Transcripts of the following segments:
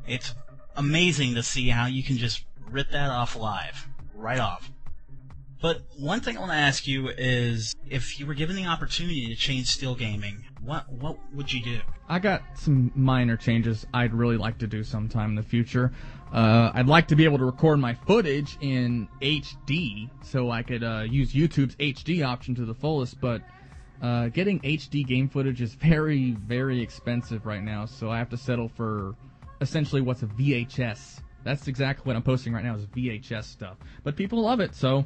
It's amazing to see how you can just rip that off live, right off. But one thing I want to ask you is, if you were given the opportunity to change still gaming, what would you do? I got some minor changes I'd really like to do sometime in the future. I'd like to be able to record my footage in HD, so I could use YouTube's HD option to the fullest, but getting HD game footage is very, very expensive right now, so I have to settle for essentially what's a VHS. That's exactly what I'm posting right now, is VHS stuff. But people love it, so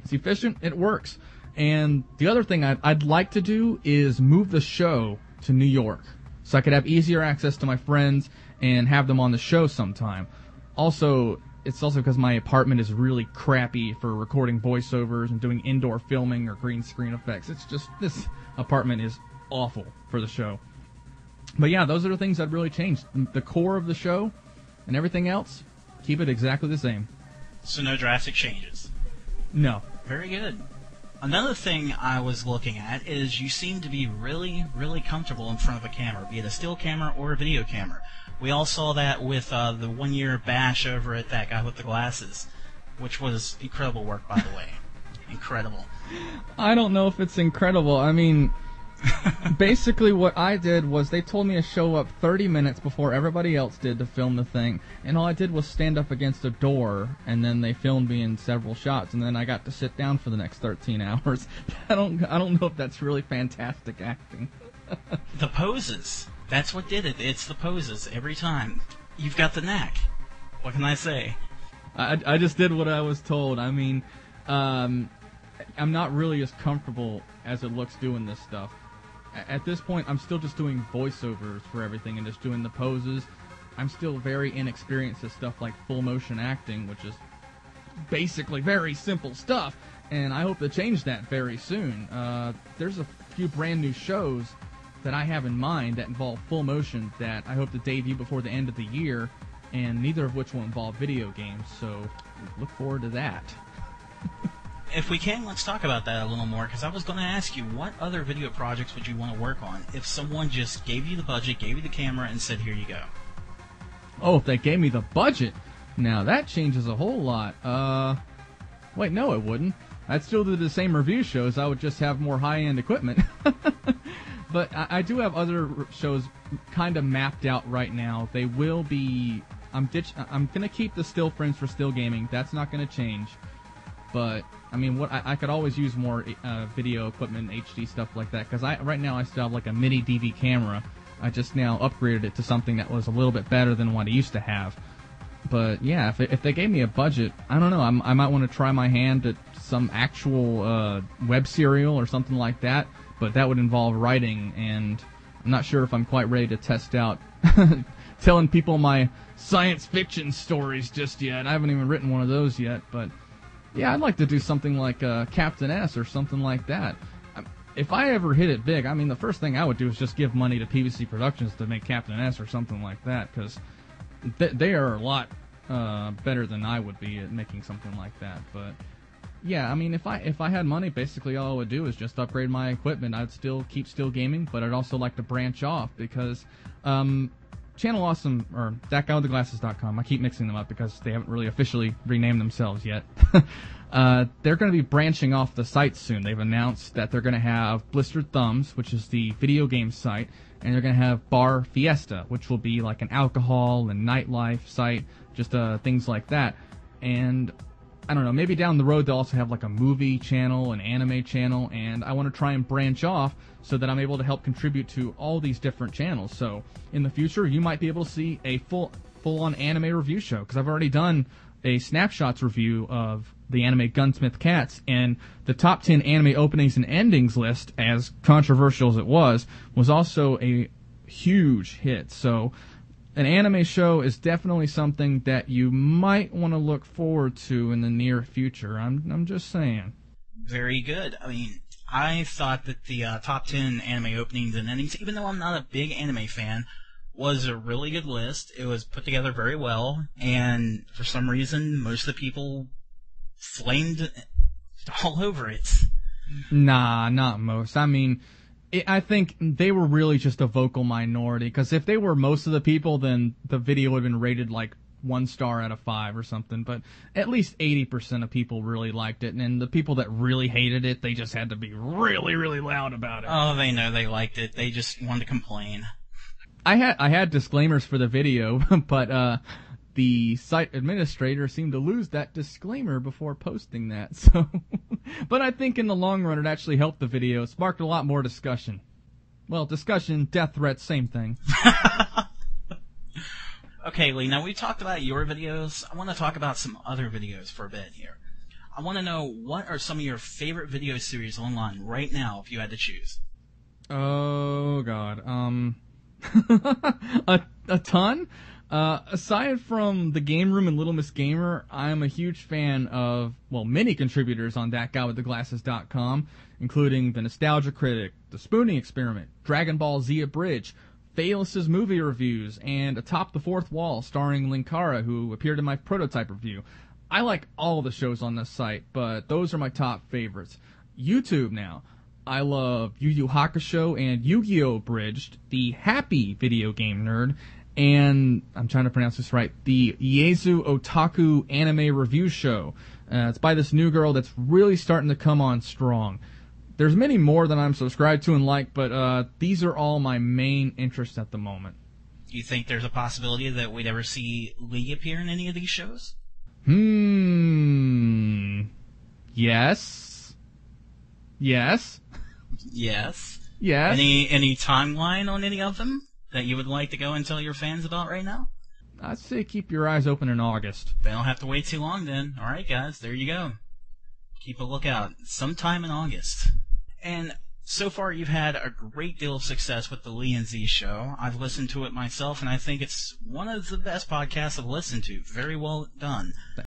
it's efficient, it works. And the other thing I'd like to do is move the show to New York, so I could have easier access to my friends and have them on the show sometime. Also, it's also because my apartment is really crappy for recording voiceovers and doing indoor filming or green screen effects. It's just, this apartment is awful for the show. But yeah, those are the things I'd really change. The core of the show and everything else, keep it exactly the same. So no drastic changes? No. Very good. Another thing I was looking at is you seem to be really, really comfortable in front of a camera, be it a still camera or a video camera. We all saw that with the one-year bash over at that guy with the glasses, which was incredible work, by the way. Incredible. I don't know if it's incredible. I mean, basically what I did was they told me to show up 30 minutes before everybody else did to film the thing, and all I did was stand up against a door, and then they filmed me in several shots, and then I got to sit down for the next 13 hours. I don't know if that's really fantastic acting. The poses. That's what did it. It's the poses every time. You've got the knack. What can I say? I just did what I was told. I mean, I'm not really as comfortable as it looks doing this stuff. At this point, I'm still just doing voiceovers for everything and just doing the poses. I'm still very inexperienced at stuff like full motion acting, which is basically very simple stuff, and I hope to change that very soon. There's a few brand new shows that I have in mind that involve full motion that I hope to debut before the end of the year, and neither of which will involve video games, so look forward to that. If we can, let's talk about that a little more, because I was going to ask you, what other video projects would you want to work on if someone just gave you the budget, gave you the camera, and said, here you go? Oh, if they gave me the budget? Now, that changes a whole lot. Wait, no, it wouldn't. I'd still do the same review shows, I would just have more high-end equipment. But I do have other shows kind of mapped out right now. They will be... I'm going to keep the Still Friends for Still Gaming. That's not going to change. But, I mean, I could always use more video equipment, HD stuff like that. Because right now I still have like a mini DV camera. I just now upgraded it to something that was a little bit better than what I used to have. But, yeah, if they gave me a budget, I don't know. I might want to try my hand at some actual web serial or something like that. But that would involve writing, and I'm not sure if I'm quite ready to test out telling people my science fiction stories just yet. I haven't even written one of those yet, but yeah, I'd like to do something like Captain S or something like that. If I ever hit it big, I mean, the first thing I would do is just give money to PVC Productions to make Captain S or something like that, because they are a lot better than I would be at making something like that, but... yeah, I mean, if I had money, basically all I would do is just upgrade my equipment. I'd still keep still gaming, but I'd also like to branch off because Channel Awesome, or ThatGuyWithTheGlasses.com, I keep mixing them up because they haven't really officially renamed themselves yet. They're going to be branching off the site soon. They've announced that they're going to have Blistered Thumbs, which is the video game site, and they're going to have Bar Fiesta, which will be like an alcohol and nightlife site, just things like that. And I don't know, maybe down the road they'll also have like a movie channel, an anime channel, and I want to try and branch off so that I'm able to help contribute to all these different channels. So in the future, you might be able to see a full-on anime review show, because I've already done a snapshots review of the anime Gunsmith Cats, and the top 10 anime openings and endings list, as controversial as it was also a huge hit. So an anime show is definitely something that you might want to look forward to in the near future. I'm just saying. Very good. I mean, I thought that the top 10 anime openings and endings, even though I'm not a big anime fan, was a really good list. It was put together very well, and for some reason, most of the people flamed all over it. Nah, not most. I mean, I think they were really just a vocal minority, because if they were most of the people, then the video would have been rated like 1 star out of 5 or something. But at least 80% of people really liked it, and the people that really hated it, they just had to be really, really loud about it. Oh, they know they liked it. They just wanted to complain. I had disclaimers for the video, but the site administrator seemed to lose that disclaimer before posting that. So, but I think in the long run it actually helped the video, sparked a lot more discussion. Well, discussion, death threats, same thing. Okay, Lee, now we talked about your videos. I want to talk about some other videos for a bit here. I want to know, what are some of your favorite video series online right now if you had to choose? Oh, God. A ton? Aside from the Game Room and Little Miss Gamer, I'm a huge fan of, well, many contributors on ThatGuyWithTheGlasses.com, including The Nostalgia Critic, The Spooning Experiment, Dragon Ball Z Abridged, Phaelus's movie reviews, and Atop the Fourth Wall, starring Linkara, who appeared in my prototype review. I like all the shows on this site, but those are my top favorites. YouTube now. I love Yu Yu Hakusho and Yu-Gi-Oh! Abridged, The Happy Video Game Nerd, and, I'm trying to pronounce this right, the Iezu Otaku Anime Review Show. It's by this new girl that's really starting to come on strong. There's many more that I'm subscribed to and like, but these are all my main interests at the moment. Do you think there's a possibility that we'd ever see Lee appear in any of these shows? Yes. Yes. Yes. Yes. Any timeline on any of them that you would like to go and tell your fans about right now? I'd say keep your eyes open in August. They don't have to wait too long then. All right, guys, there you go. Keep a lookout sometime in August. And so far you've had a great deal of success with the Lee and Z show. I've listened to it myself, and I think it's one of the best podcasts I've listened to. Very well done.